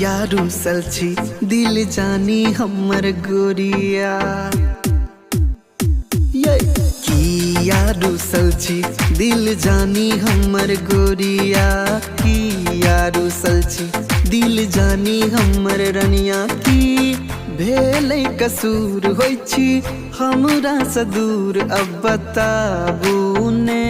यारू सलछी दिल जानी हमर गोरिया ये की यारू सलछी दिल जानी हमर गोरिया की यारू सलछी दिल जानी हमर रनिया की भेलै कसूर होइ छी हमरा से दूर अब बताबू ने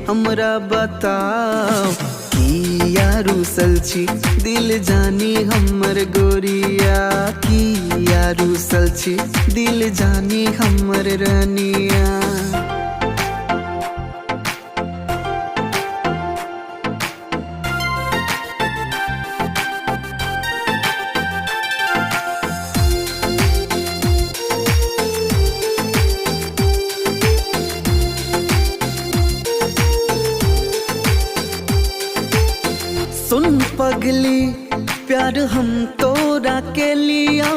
हमरा बताओ की यारू सलछी दिल जानी हमर गोरिया की यारू सलछी दिल जानी हमर रनिया। सुन पगली प्यार हम तोरा के लिया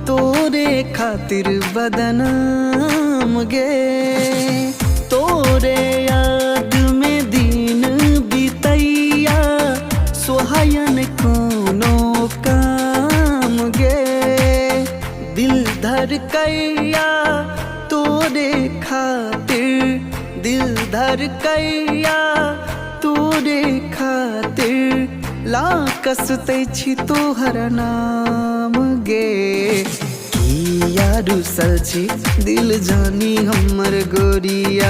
तोरे खातिर बदनाम गे तोरे याद में दिन बीतैया सोहायन कोनो काम गे दिल धड़कैया तोरे खातिर दिल धड़कैया तोरे खातिर लाकसतै छी तोहर नाम गे की यारू सलछी दिल जानी हमर गोरिया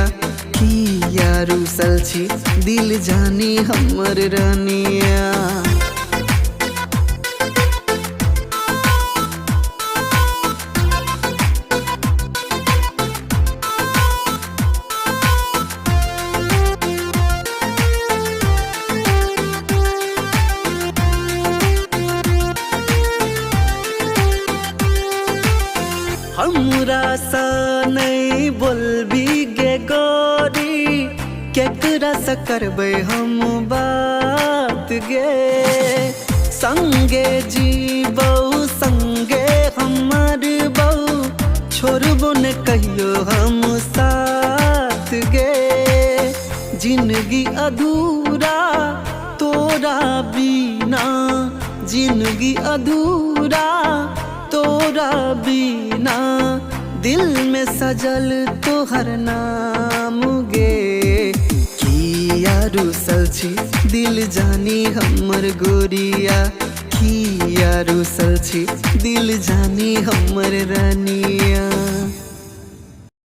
की यारू सलछी दिल जानी हमर रनिया। हमरा सा नहीं बोलबी गे गोरी केकरा से करबै हम बात गे संगे जीबौ संगे हमर बहू छोड़बो न कहियो हम साथ गे जिंदगी अधूरा तोरा बिना जिंदगी अधूरा तोरा बिना दिल में सजल तोहर नाम गे की यारू सलछी दिल जानी हमर गोरिया की यारू सलछी दिल जानी हमर रनिया।